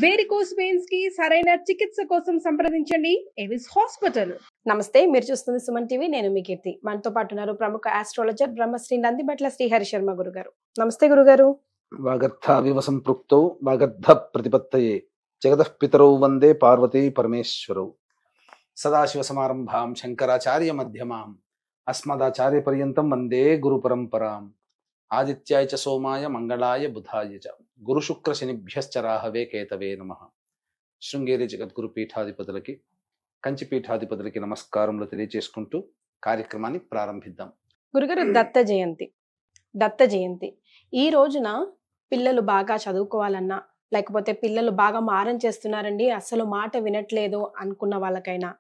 Varicose veins కి సరైన చికిత్స కోసం సంప్రదించండి ఎవిస్ హాస్పిటల్. నమస్తే, మీరు చూస్తుంది సుమన్ టీవీ. నేను మీ కీర్తి. మనతో పాటు ఉన్నారు ప్రముఖ ఆస్ట్రాలజర్ బ్రహ్మశ్రీ నందిబట్ల శ్రీహరి శర్మ గురుగారు. నమస్తే గురుగారు. వాగర్థావివ సంపృక్తౌ వాగర్థ ప్రతిపత్తయే జగతః పితరౌ వందే పార్వతీ పరమేశ్వరౌ. సదాశివ సమారంభాం శంకరాచార్య మధ్యమాం అస్మదాచార్య పర్యంతం వందే గురు పరంపరాం. ఆదిత్యాయ చ సోమాయ మంగళాయ బుధాయ చ గురు శుక్ర శనిభ్యశ్చ రాహవే కేతవే నమః. శృంగేరి జగద్గురు పీఠాధిపతులకి కంచి పీఠాధిపతులకి నమస్కారములు తెలియజేసుకుంటూ కార్యక్రమాన్ని ప్రారంభిద్దాం. గురుగారు, దత్త జయంతి ఈ రోజున పిల్లలు బాగా చదువుకోవాలన్నా, లేకపోతే పిల్లలు బాగా మారం చేస్తున్నారండి, అసలు మాట వినట్లేదు అనుకున్న వాళ్ళకైనా,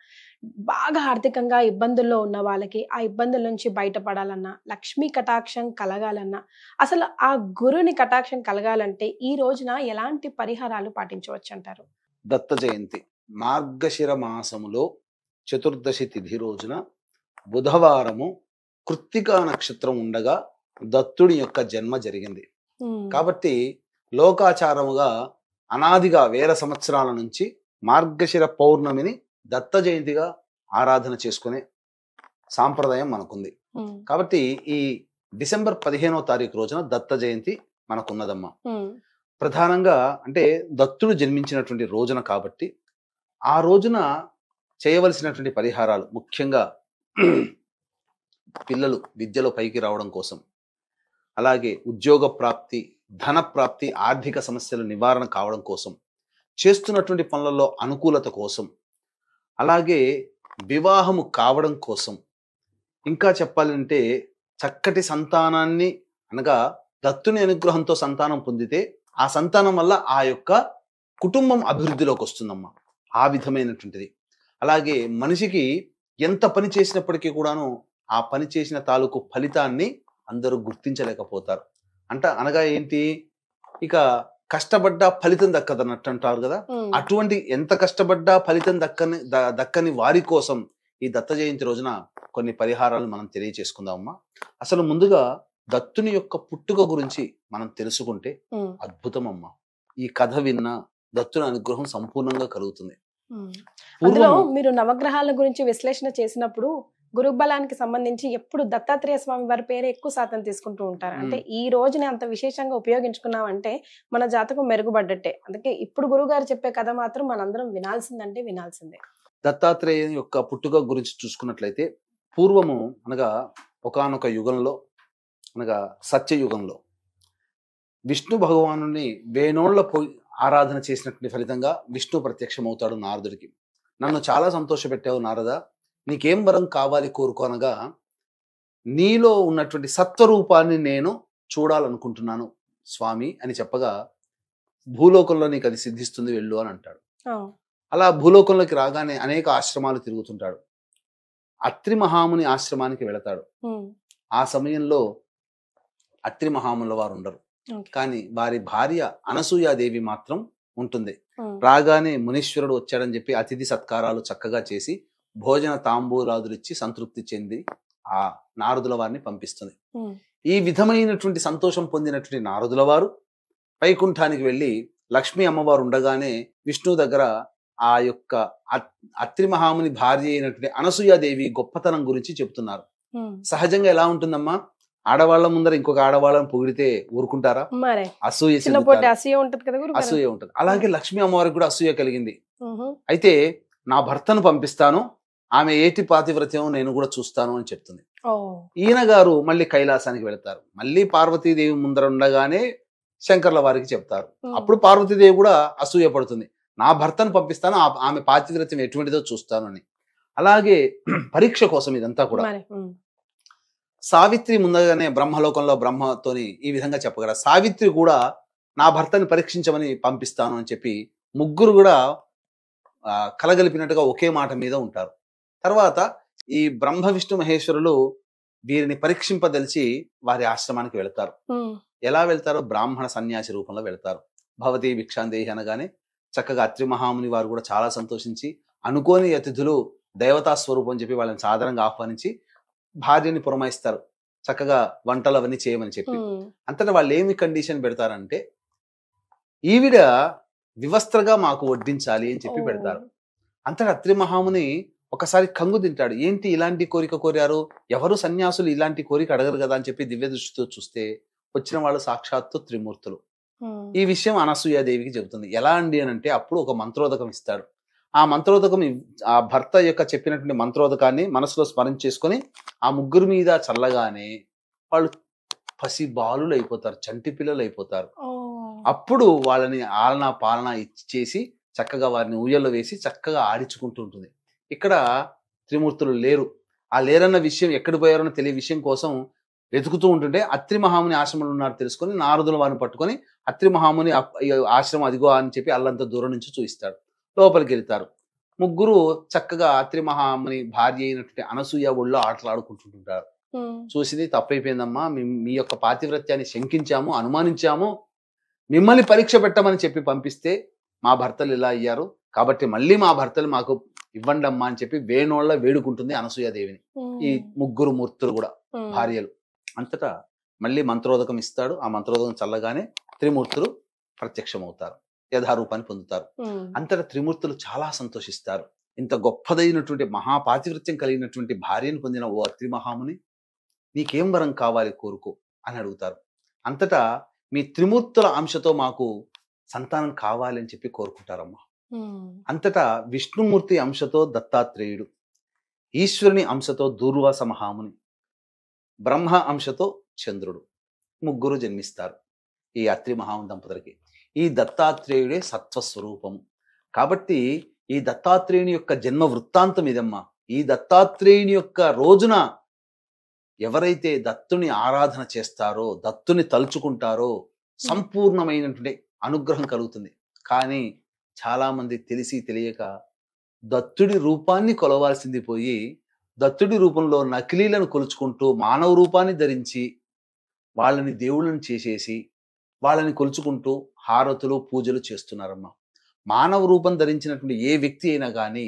బాగా ఆర్థికంగా ఇబ్బందుల్లో ఉన్న వాళ్ళకి ఆ ఇబ్బందుల నుంచి బయటపడాలన్నా, లక్ష్మీ కటాక్షం కలగాలన్నా, అసలు ఆ గురుని కటాక్షం కలగాలంటే ఈ రోజున ఎలాంటి పరిహారాలు పాటించవచ్చు అంటారు? దత్త జయంతి మార్గశిర మాసములో చతుర్దశి తిథి రోజున బుధవారము కృత్తికా నక్షత్రం ఉండగా దత్తుడి యొక్క జన్మ జరిగింది. కాబట్టి లోకాచారముగా అనాదిగా వేల సంవత్సరాల నుంచి మార్గశిర పౌర్ణమిని దత్త జయంతిగా ఆరాధన చేసుకునే సాంప్రదాయం మనకుంది. కాబట్టి ఈ డిసెంబర్ 15వ తారీఖు రోజున దత్త జయంతి మనకున్నదమ్మా. ప్రధానంగా అంటే దత్తుడు జన్మించినటువంటి రోజున కాబట్టి ఆ రోజున చేయవలసినటువంటి పరిహారాలు ముఖ్యంగా పిల్లలు విద్యలో పైకి రావడం కోసం, అలాగే ఉద్యోగ ప్రాప్తి, ధన ప్రాప్తి, ఆర్థిక సమస్యల నివారణ కావడం కోసం, చేస్తున్నటువంటి పనులలో అనుకూలత కోసం, అలాగే వివాహము కావడం కోసం, ఇంకా చెప్పాలంటే చక్కటి సంతానాన్ని అనగా దత్తుని అనుగ్రహంతో సంతానం పొందితే ఆ సంతానం వల్ల ఆ యొక్క కుటుంబం అభివృద్ధిలోకి వస్తుందమ్మా. ఆ విధమైనటువంటిది. అలాగే మనిషికి ఎంత పని చేసినప్పటికీ కూడాను ఆ పని చేసిన తాలూకు ఫలితాన్ని అందరూ గుర్తించలేకపోతారు. అనగా ఏంటి, ఇక కష్టపడ్డా ఫలితం దక్కదన్నట్టు అంటారు కదా. అటువంటి ఎంత కష్టపడ్డా ఫలితం దక్కని వారి కోసం ఈ దత్త జయంతి రోజున కొన్ని పరిహారాలు మనం తెలియచేసుకుందామమ్మా. అసలు ముందుగా దత్తుని యొక్క పుట్టుక గురించి మనం తెలుసుకుంటే అద్భుతం అమ్మా. ఈ కథ విన్నా దత్తుని అనుగ్రహం సంపూర్ణంగా కలుగుతుంది. అందులో మీరు నవగ్రహాల గురించి విశ్లేషణ చేసినప్పుడు గురుబలానికి సంబంధించి ఎప్పుడు దత్తాత్రేయ స్వామి వారి పేరు ఎక్కువ శాతం తీసుకుంటూ ఉంటారు. అంటే ఈ రోజుని అంత విశేషంగా ఉపయోగించుకున్నామంటే మన జాతకం మెరుగుపడ్డట్టే. అందుకే ఇప్పుడు గురుగారు చెప్పే కథ మాత్రం మనందరం వినాల్సిందే. దత్తాత్రేయ యొక్క పుట్టుక గురించి చూసుకున్నట్లయితే పూర్వము అనగా ఒకానొక యుగంలో అనగా సత్యయుగంలో విష్ణు భగవానుని వేణోళ్ల ఆరాధన చేసినటువంటి ఫలితంగా విష్ణు ప్రత్యక్షమవుతాడు నారదుడికి. నన్ను చాలా సంతోషపెట్టావు నారద, నీకేం వరం కావాలి కోరుకోనగా, నీలో ఉన్నటువంటి సత్వరూపాన్ని నేను చూడాలనుకుంటున్నాను స్వామి అని చెప్పగా, భూలోకంలో నీకు అది సిద్ధిస్తుంది, వెళ్ళు అని అంటాడు. అలా భూలోకంలోకి రాగానే అనేక ఆశ్రమాలు తిరుగుతుంటాడు. అత్రి మహాముని ఆశ్రమానికి వెళతాడు. ఆ సమయంలో అత్రి మహాముల వారు ఉండరు, కానీ వారి భార్య అనసూయాదేవి మాత్రం ఉంటుంది. రాగానే మునీశ్వరుడు వచ్చాడని చెప్పి అతిథి సత్కారాలు చక్కగా చేసి భోజన తాంబూలాదులు ఇచ్చి సంతృప్తి చెంది ఆ నారదుల వారిని పంపిస్తుంది. ఈ విధమైనటువంటి సంతోషం పొందినటువంటి నారదుల వారు వైకుంఠానికి వెళ్ళి లక్ష్మీ అమ్మవారు ఉండగానే విష్ణు దగ్గర ఆ యొక్క అత్రి మహాముని భార్య అయినటువంటి అనసూయాదేవి గొప్పతనం గురించి చెప్తున్నారు. సహజంగా ఎలా ఉంటుందమ్మా, ఆడవాళ్ల ముందర ఇంకొక ఆడవాళ్ళని పొగిడితే ఊరుకుంటారా? అసూయ ఉంటుంది. అలాగే లక్ష్మీ అమ్మవారికి కూడా అసూయ కలిగింది. అయితే నా భర్తను పంపిస్తాను, ఆమె ఏటి పాతివ్రత్యం నేను కూడా చూస్తాను అని చెప్తుంది. ఈయన గారు మళ్ళీ కైలాసానికి వెళతారు. మళ్ళీ పార్వతీదేవి ముందర ఉండగానే శంకర్ల వారికి చెప్తారు. అప్పుడు పార్వతీదేవి కూడా అసూయ పడుతుంది, నా భర్తను పంపిస్తాను, ఆమె పాతివ్రత్యం ఎటువంటిదో చూస్తాను అని. అలాగే పరీక్ష కోసం ఇదంతా కూడా సావిత్రి ముందుగానే బ్రహ్మలోకంలో బ్రహ్మతోని ఈ విధంగా చెప్పగలరు. సావిత్రి కూడా నా భర్తని పరీక్షించమని పంపిస్తాను అని చెప్పి ముగ్గురు కూడా కలగలిపినట్టుగా ఒకే మాట మీద ఉంటారు. తర్వాత ఈ బ్రహ్మ విష్ణు మహేశ్వరులు వీరిని పరీక్షింపదలిచి వారి ఆశ్రమానికి వెళతారు. ఎలా వెళ్తారో బ్రాహ్మణ సన్యాసి రూపంలో వెళతారు. భవతి భిక్షాందేహి అనగానే చక్కగా అత్రి మహాముని వారు కూడా చాలా సంతోషించి అనుకోని అతిథులు దేవతా స్వరూపం చెప్పి వాళ్ళని సాధారణంగా ఆహ్వానించి భార్యని పురమాయిస్తారు, చక్కగా వంటలు అవన్నీ చేయమని చెప్పి. అంతటా వాళ్ళు ఏమి కండిషన్ పెడతారంటే, ఈవిడ వివస్త్రగా మాకు వడ్డించాలి అని చెప్పి పెడతారు. అంతటా అత్రి మహాముని ఒకసారి కంగు తింటాడు. ఏంటి ఇలాంటి కోరిక కోరారు, ఎవరు సన్యాసులు ఇలాంటి కోరిక అడగరు కదా అని చెప్పి దివ్య దృష్టితో చూస్తే వచ్చిన వాళ్ళు సాక్షాత్తు త్రిమూర్తులు. ఈ విషయం అనసూయాదేవికి చెబుతుంది. ఎలా అండి అని అంటే అప్పుడు ఒక మంత్రోదకం ఇస్తాడు. ఆ మంత్రోదకం ఆ భర్త యొక్క చెప్పినటువంటి మంత్రోదకాన్ని మనసులో స్మరణ చేసుకొని ఆ ముగ్గురు మీద చల్లగానే వాళ్ళు పసి బాలులు అయిపోతారు, చంటి పిల్లలు అయిపోతారు. అప్పుడు వాళ్ళని ఆలనా పాలన ఇచ్చేసి చక్కగా వారిని ఊయల్లో వేసి చక్కగా ఆడించుకుంటూ ఉంటుంది. ఇక్కడ త్రిమూర్తులు లేరు. ఆ లేరన్న విషయం ఎక్కడ పోయారో తెలియ విషయం కోసం వెతుకుతూ ఉంటుంటే అత్రి మహాముని ఆశ్రమంలో ఉన్నారు తెలుసుకొని నారదుల వారిని పట్టుకొని అత్రి మహాముని ఆశ్రమం అదిగో అని చెప్పి అల్లంత దూరం నుంచి చూపిస్తాడు. లోపలికి వెళ్తారు. ముగ్గురు చక్కగా అత్రి మహాముని భార్య అయినటువంటి అనసూయ ఒళ్ళో ఆటలాడుకుంటుంటారు. చూసింది తప్పైపోయిందమ్మా, మీ యొక్క పాతివ్రత్యాన్ని శంకించాము, అనుమానించాము, మిమ్మల్ని పరీక్ష పెట్టమని చెప్పి పంపిస్తే మా భర్తలు ఇలా అయ్యారు, కాబట్టి మళ్ళీ మా భర్తలు మాకు ఇవ్వండి అమ్మా అని చెప్పి వేణోళ్ళ వేడుకుంటుంది అనసూయాదేవిని. ఈ ముగ్గురు మూర్తులు కూడా భార్యలు. అంతటా మళ్ళీ మంత్రోదకం ఇస్తాడు. ఆ మంత్రోదకం చల్లగానే త్రిమూర్తులు ప్రత్యక్షమవుతారు, యథారూపాన్ని పొందుతారు. అంతటా త్రిమూర్తులు చాలా సంతోషిస్తారు. ఇంత గొప్పదైనటువంటి మహాపాతివృత్యం కలిగినటువంటి భార్యను పొందిన ఓ అత్రి మహాముని, నీకేం వరం కావాలి కోరుకో అని అడుగుతారు. అంతటా మీ త్రిమూర్తుల అంశతో మాకు సంతానం కావాలి అని చెప్పి కోరుకుంటారమ్మా. అంతటా విష్ణుమూర్తి అంశతో దత్తాత్రేయుడు, ఈశ్వరుని అంశతో దూర్వాస మహాముని, బ్రహ్మ అంశతో చంద్రుడు ముగ్గురు జన్మిస్తారు ఈ అత్రి మహాముని దంపతులకి. ఈ దత్తాత్రేయుడే సత్వస్వరూపము. కాబట్టి ఈ దత్తాత్రేయుని యొక్క జన్మ వృత్తాంతం ఇదమ్మా. ఈ దత్తాత్రేయుని యొక్క రోజున ఎవరైతే దత్తుని ఆరాధన చేస్తారో, దత్తుని తలుచుకుంటారో సంపూర్ణమైనటువంటి అనుగ్రహం కలుగుతుంది. కానీ చాలా మంది తెలిసి తెలియక దత్తుడి రూపాన్ని కొలవాల్సింది పోయి దత్తుడి రూపంలో నకిలీలను కొలుచుకుంటూ మానవ రూపాన్ని ధరించి వాళ్ళని దేవుళ్ళని చేసేసి వాళ్ళని కొలుచుకుంటూ హారతులు పూజలు చేస్తున్నారమ్మా. మానవ రూపం ధరించినటువంటి ఏ వ్యక్తి అయినా కానీ,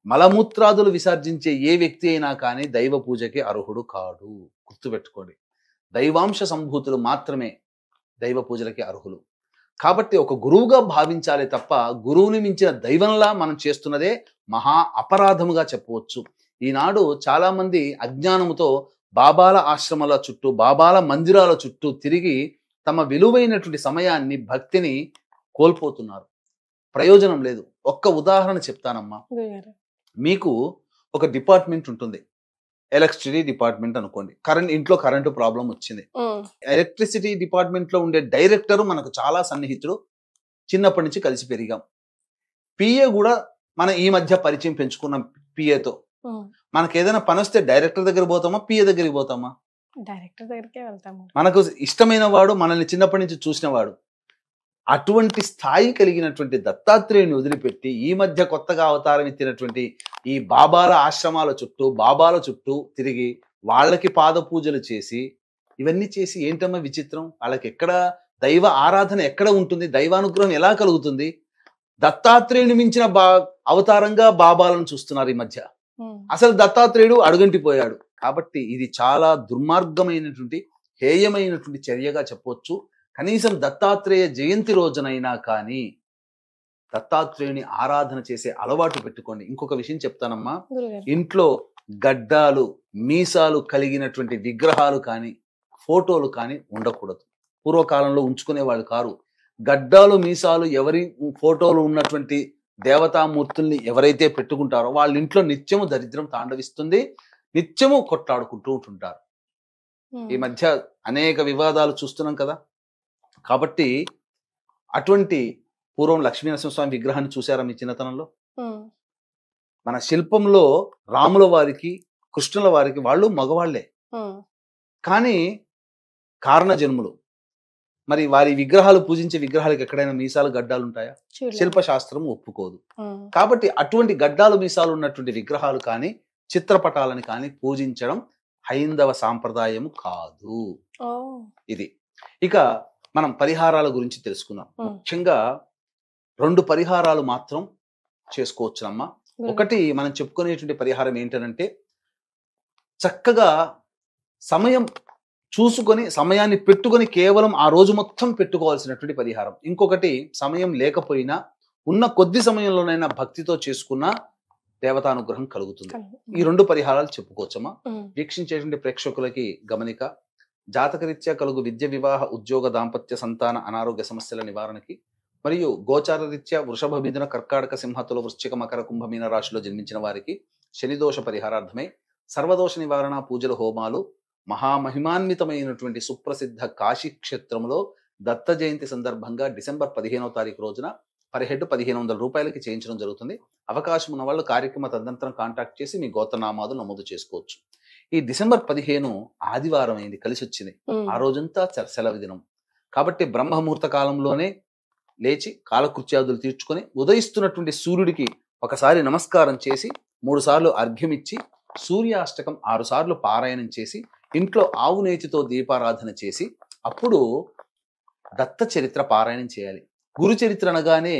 మలమూత్రాదులు విసర్జించే ఏ వ్యక్తి అయినా కానీ దైవ పూజకి అర్హుడు కాడు. గుర్తుపెట్టుకోండి, దైవాంశ సంభూతులు మాత్రమే దైవ పూజలకి అర్హులు. కాబట్టి ఒక గురువుగా భావించాలి తప్ప గురువుని మించిన దైవంలా మనం చేస్తున్నదే మహా అపరాధముగా చెప్పవచ్చు. ఈనాడు చాలా మంది అజ్ఞానముతో బాబాల ఆశ్రమాల చుట్టూ, బాబాల మందిరాల చుట్టూ తిరిగి తమ విలువైనటువంటి సమయాన్ని, భక్తిని కోల్పోతున్నారు. ప్రయోజనం లేదు. ఒక్క ఉదాహరణ చెప్తానమ్మా. మీకు ఒక డిపార్ట్మెంట్ ఉంటుంది, ఎలక్ట్రిసిటీ డిపార్ట్మెంట్ అనుకోండి. ఇంట్లో కరెంటు ప్రాబ్లం వచ్చింది. ఎలక్ట్రిసిటీ డిపార్ట్మెంట్ లో ఉండే డైరెక్టర్ మనకు చాలా సన్నిహితుడు, చిన్నప్పటి నుంచి కలిసి పెరిగాం. పిఏ కూడా మనం ఈ మధ్య పరిచయం పెంచుకున్నాం. పిఏతో మనకు ఏదైనా పని వస్తే డైరెక్టర్ దగ్గర పోతామా, పిఏ దగ్గరికి పోతామా? డైరెక్టర్ దగ్గరికే వెళ్తాము. మనకు ఇష్టమైన వాడు, మనల్ని చిన్నప్పటి నుంచి చూసిన వాడు. అటువంటి స్థాయి కలిగినటువంటి దత్తాత్రేయుని వదిలిపెట్టి ఈ మధ్య కొత్తగా అవతారం ఎత్తినటువంటి ఈ బాబాల ఆశ్రమాల చుట్టూ, బాబాల చుట్టూ తిరిగి వాళ్ళకి పాద పూజలు చేసి, ఇవన్నీ చేసి ఏంటమ్మా విచిత్రం? వాళ్ళకి ఎక్కడ దైవ ఆరాధన ఎక్కడ ఉంటుంది? దైవానుగ్రహం ఎలా కలుగుతుంది? దత్తాత్రేయుని మించిన అవతారంగా బాబాలను చూస్తున్నారు ఈ మధ్య. అసలు దత్తాత్రేయుడు అడుగంటిపోయాడు. కాబట్టి ఇది చాలా దుర్మార్గమైనటువంటి, హేయమైనటువంటి చర్యగా చెప్పవచ్చు. కనీసం దత్తాత్రేయ జయంతి రోజునైనా కానీ దత్తాత్రేయుని ఆరాధన చేసే అలవాటు పెట్టుకోండి. ఇంకొక విషయం చెప్తానమ్మా, ఇంట్లో గడ్డాలు, మీసాలు కలిగినటువంటి విగ్రహాలు కానీ, ఫోటోలు కానీ ఉండకూడదు. పూర్వకాలంలో ఉంచుకునేవాళ్ళు కారు. గడ్డాలు, మీసాలు ఎవరి ఫోటోలు ఉన్నటువంటి దేవతామూర్తుల్ని ఎవరైతే పెట్టుకుంటారో వాళ్ళ ఇంట్లో నిత్యము దరిద్రం తాండవిస్తుంది, నిత్యము కొట్లాడుకుంటూ ఉంటుంటారు. ఈ మధ్య అనేక వివాదాలు చూస్తున్నాం కదా. కాబట్టి అటువంటి పూర్వం లక్ష్మీనరసింహస్వామి విగ్రహాన్ని చూసారా మీ చిన్నతనంలో? మన శిల్పంలో రాముల వారికి, కృష్ణుల వారికి వాళ్ళు మగవాళ్లే, కానీ కారణ జన్ములు. మరి వారి విగ్రహాలు, పూజించే విగ్రహాలకు ఎక్కడైనా మీసాలు, గడ్డాలు ఉంటాయా? శిల్పశాస్త్రం ఒప్పుకోదు. కాబట్టి అటువంటి గడ్డాలు, మీసాలు ఉన్నటువంటి విగ్రహాలు కానీ, చిత్రపటాలని కానీ పూజించడం హైందవ సాంప్రదాయం కాదు. ఇది. ఇక మనం పరిహారాల గురించి తెలుసుకుందాం. ముఖ్యంగా 2 పరిహారాలు మాత్రం చేసుకోవచ్చునమ్మా. ఒకటి మనం చెప్పుకునేటువంటి పరిహారం ఏంటంటే, చక్కగా సమయం చూసుకొని సమయాన్ని పెట్టుకొని కేవలం ఆ రోజు మొత్తం పెట్టుకోవాల్సినటువంటి పరిహారం. ఇంకొకటి, సమయం లేకపోయినా ఉన్న కొద్ది సమయంలోనైనా భక్తితో చేసుకున్న దేవతానుగ్రహం కలుగుతుంది. ఈ 2 పరిహారాలు చెప్పుకోవచ్చమ్మా. వీక్షించేటువంటి ప్రేక్షకులకి గమనిక, జాతకరీత్యా కలుగు విద్య, వివాహ, ఉద్యోగ, దాంపత్య, సంతాన, అనారోగ్య సమస్యల నివారణకి మరియు గోచార రీత్యా వృషభ, మిథున, కర్కాటక, సింహతుల, వృశ్చిక, మకర, కుంభ, మీన రాశిలో జన్మించిన వారికి శనిదోష పరిహారార్థమై సర్వదోష నివారణ పూజల, హోమాలు మహామహిమాన్వితమైనటువంటి సుప్రసిద్ధ కాశీ క్షేత్రంలో దత్త జయంతి సందర్భంగా డిసెంబర్ 15వ తారీఖు రోజున పర్ హెడ్ 1500 రూపాయలకి చేయించడం జరుగుతుంది. అవకాశం ఉన్న వాళ్ళు కార్యక్రమ తదనంతరం కాంటాక్ట్ చేసి మీ గోత్రనామాలు నమోదు చేసుకోవచ్చు. ఈ డిసెంబర్ 15 ఆదివారం అయింది, కలిసి వచ్చింది. ఆ రోజంతా సెలవు దినం కాబట్టి బ్రహ్మముహూర్త కాలంలోనే లేచి కాలకృత్యాదులు తీర్చుకొని ఉదయిస్తున్నటువంటి సూర్యుడికి ఒకసారి నమస్కారం చేసి 3 సార్లు అర్ఘ్యం ఇచ్చి సూర్యాష్టకం 6 సార్లు పారాయణం చేసి ఇంట్లో ఆవు నేతితో దీపారాధన చేసి అప్పుడు దత్త చరిత్ర పారాయణం చేయాలి. గురు చరిత్ర అనగానే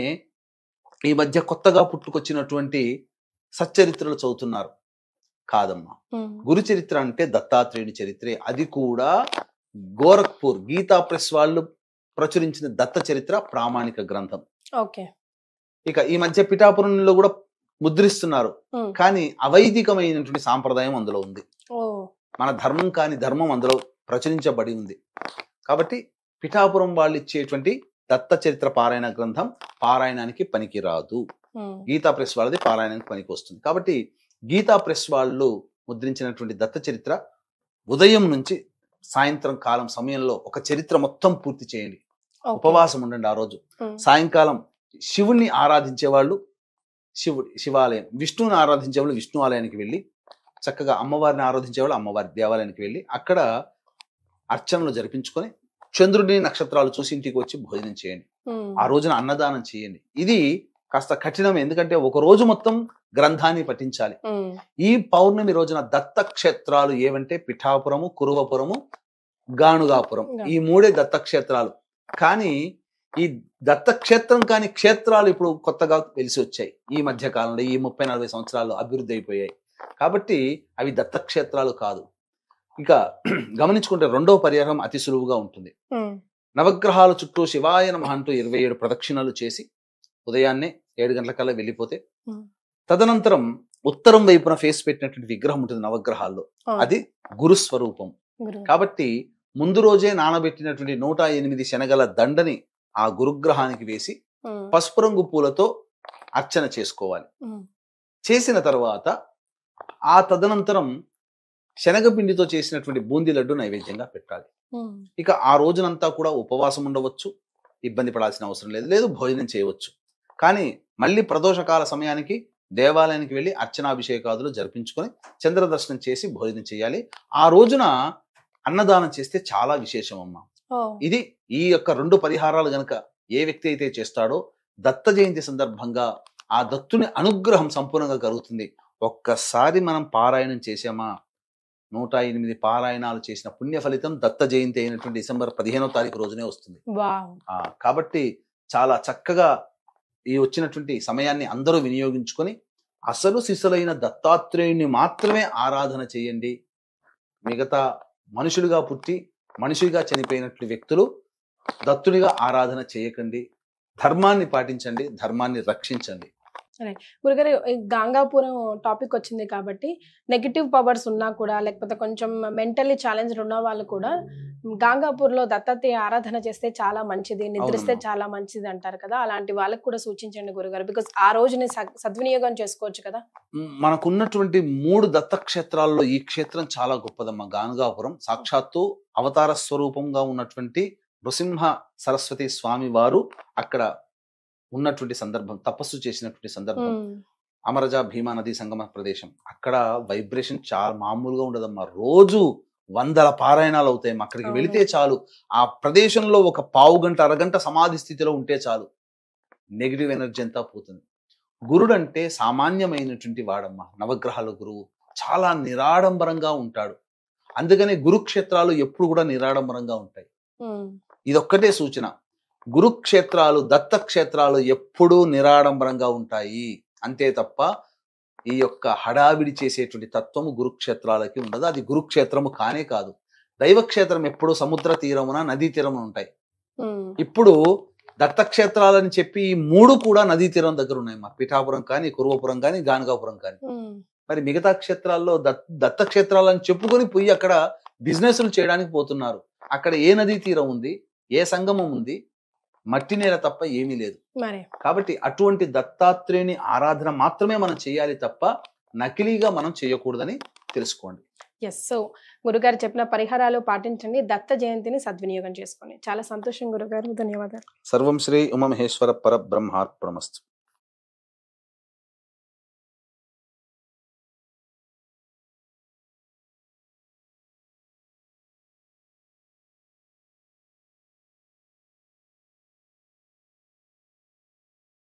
ఈ మధ్య కొత్తగా పుట్టుకొచ్చినటువంటి సచ్చరిత్రలు చదువుతున్నారు. కాదమ్మా, గురు చరిత్ర అంటే దత్తాత్రేయుని చరిత్రే. అది కూడా గోరఖ్పూర్ గీతా ప్రెస్ వాళ్ళు ప్రచురించిన దత్త చరిత్ర ప్రామాణిక గ్రంథం. ఇక ఈ మధ్య పిఠాపురంలో కూడా ముద్రిస్తున్నారు, కానీ అవైదికమైనటువంటి సాంప్రదాయం అందులో ఉంది. మన ధర్మం కాని ధర్మం అందులో ప్రచురించబడి ఉంది. కాబట్టి పిఠాపురం వాళ్ళు ఇచ్చేటువంటి దత్త చరిత్ర పారాయణ గ్రంథం పారాయణానికి పనికి రాదు. గీతా ప్రెస్ వాళ్ళది పారాయణానికి పనికి వస్తుంది. కాబట్టి గీతా ప్రెస్ వాళ్ళు ముద్రించినటువంటి దత్త చరిత్ర ఉదయం నుంచి సాయంత్రం కాలం సమయంలో ఒక చరిత్ర మొత్తం పూర్తి చేయండి. ఉపవాసం ఉండండి ఆ రోజు. సాయంకాలం శివుణ్ణి ఆరాధించే వాళ్ళు శివాలయం, విష్ణువుని ఆరాధించే వాళ్ళు విష్ణు ఆలయానికి వెళ్ళి, చక్కగా అమ్మవారిని ఆరాధించే వాళ్ళు అమ్మవారి దేవాలయానికి వెళ్ళి అక్కడ అర్చనలు జరిపించుకొని చంద్రుడిని, నక్షత్రాలు చూసి ఇంటికి వచ్చి భోజనం చేయండి. ఆ రోజున అన్నదానం చేయండి. ఇది కాస్త కఠినం, ఎందుకంటే ఒక రోజు మొత్తం గ్రంథాన్ని పఠించాలి. ఈ పౌర్ణమి రోజున దత్త క్షేత్రాలు ఏవంటే పిఠాపురము, కురువపురము, గాణుగాపురం, ఈ 3 దత్త క్షేత్రాలు. కానీ ఈ దత్త క్షేత్రం కాని క్షేత్రాలు ఇప్పుడు కొత్తగా తెలిసి వచ్చాయి. ఈ మధ్య కాలంలో ఈ 30-40 సంవత్సరాలు అభివృద్ధి అయిపోయాయి. కాబట్టి అవి దత్త క్షేత్రాలు కాదు. ఇక గమనించుకుంటే 2వ పరిహారం అతి సులువుగా ఉంటుంది. నవగ్రహాల చుట్టూ శివాయ నమః అంటూ 27 ప్రదక్షిణలు చేసి ఉదయాన్నే 7 గంటలకల్లా వెళ్ళిపోతే, తదనంతరం ఉత్తరం వైపున ఫేస్ పెట్టినటువంటి విగ్రహం ఉంటుంది నవగ్రహాల్లో, అది గురుస్వరూపం. కాబట్టి ముందు రోజే నానబెట్టినటువంటి 108 శనగల దండని ఆ గురుగ్రహానికి వేసి పసుపు రంగు పూలతో అర్చన చేసుకోవాలి. చేసిన తర్వాత ఆ తదనంతరం శనగపిండితో చేసినటువంటి బూందీ లడ్డు నైవేద్యంగా పెట్టాలి. ఇక ఆ రోజునంతా కూడా ఉపవాసం ఉండవచ్చు, ఇబ్బంది పడాల్సిన అవసరం లేదు, భోజనం చేయవచ్చు. కానీ మళ్ళీ ప్రదోషకాల సమయానికి దేవాలయానికి వెళ్ళి అర్చనాభిషేకాదులు జరిపించుకొని చంద్ర దర్శనం చేసి భోజనం చేయాలి. ఆ రోజున అన్నదానం చేస్తే చాలా విశేషం అమ్మా. ఇది ఈ యొక్క 2 పరిహారాలు గనక ఏ వ్యక్తి అయితే చేస్తాడో దత్త జయంతి సందర్భంగా ఆ దత్తుని అనుగ్రహం సంపూర్ణంగా కలుగుతుంది. ఒక్కసారి మనం పారాయణం చేసామా, 108 పారాయణాలు చేసిన పుణ్య ఫలితం దత్త జయంతి అయినటువంటి డిసెంబర్ 15వ తారీఖు రోజునే వస్తుంది. కాబట్టి చాలా చక్కగా ఈ వచ్చినటువంటి సమయాన్ని అందరూ వినియోగించుకొని అసలు సిసలైన దత్తాత్రేయుని మాత్రమే ఆరాధన చేయండి. మిగతా మనుషులుగా పుట్టి మనుషులుగా చనిపోయినట్లు వ్యక్తులు దత్తునిగా ఆరాధన చేయకండి. ధర్మాన్ని పాటించండి, ధర్మాన్ని రక్షించండి. గురుగారు, గాంగాపురం టాపిక్ వచ్చింది కాబట్టి నెగిటివ్ పవర్స్ ఉన్నా కూడా, లేకపోతే కొంచెం మెంటల్లీ ఛాలెంజ్డ్ ఉన్న వాళ్ళు కూడా గాంగాపూర్లో దత్తాత్రేయ ఆరాధన చేస్తే చాలా మంచిది, నిద్రిస్తే చాలా మంచిది అంటారు కదా. అలాంటి వాళ్ళకి కూడా సూచించండి గురుగారు, బికాస్ ఆ రోజుని సద్వినియోగం చేసుకోవచ్చు కదా. మనకున్నటువంటి 3 దత్త క్షేత్రాల్లో ఈ క్షేత్రం చాలా గొప్పదమ్మా. గాంగాపురం సాక్షాత్తు అవతార స్వరూపంగా ఉన్నటువంటి నృసింహ సరస్వతి స్వామి వారు అక్కడ ఉన్నటువంటి సందర్భం, తపస్సు చేసినటువంటి సందర్భం. అమరజ భీమా నదీ సంగమ ప్రదేశం. అక్కడ వైబ్రేషన్ చాలా మామూలుగా ఉండదమ్మా. రోజు 100 పారాయణాలు అవుతాయి. అక్కడికి వెళితే చాలు, ఆ ప్రదేశంలో ఒక పావు గంట అరగంట సమాధి స్థితిలో ఉంటే చాలు, నెగిటివ్ ఎనర్జీ అంతా పోతుంది. గురుడు అంటే సామాన్యమైనటువంటి వాడమ్మా. నవగ్రహాల గురువు చాలా నిరాడంబరంగా ఉంటాడు. అందుకనే గురుక్షేత్రాలు ఎప్పుడు కూడా నిరాడంబరంగా ఉంటాయి. ఇదొక్కటే సూచన. గురుక్షేత్రాలు, దత్త క్షేత్రాలు ఎప్పుడూ నిరాడంబరంగా ఉంటాయి. అంతే తప్ప ఈ యొక్క హడావిడి చేసేటువంటి తత్వము గురుక్షేత్రాలకి ఉండదు. అది గురుక్షేత్రము కానే కాదు. దైవక్షేత్రం ఎప్పుడు సముద్ర తీరమున నదీ తీరమున ఉంటాయి. ఉమ్, ఇప్పుడు దత్తక్షేత్రాలని చెప్పి ఈ 3 కూడా నదీ తీరం దగ్గర ఉన్నాయి. మా పిఠాపురం కానీ, కురువపురం కానీ, గానగాపురం కానీ. ఉమ్, మరి మిగతా క్షేత్రాల్లో దత్తక్షేత్రాలని చెప్పుకొని పోయి అక్కడ బిజినెస్లు చేయడానికి పోతున్నారు. అక్కడ ఏ నదీ తీరం ఉంది, ఏ సంగమం ఉంది, మట్టి నేల తప్ప ఏమీ లేదు. మరి కాబట్టి అటువంటి దత్తాత్రేయుని ఆరాధన మాత్రమే మనం చేయాలి తప్ప నకిలీగా మనం చేయకూడదని తెలుసుకోండి. ఎస్. సో గురుగారు చెప్పిన పరిహారాలు పాటించండి, దత్త జయంతిని సద్వినియోగం చేసుకోండి. చాలా సంతోషం గురుగారు, ధన్యవాదాలు. సర్వం శ్రీ ఉమామహేశ్వర పరబ్రహ్మార్పణమస్తు.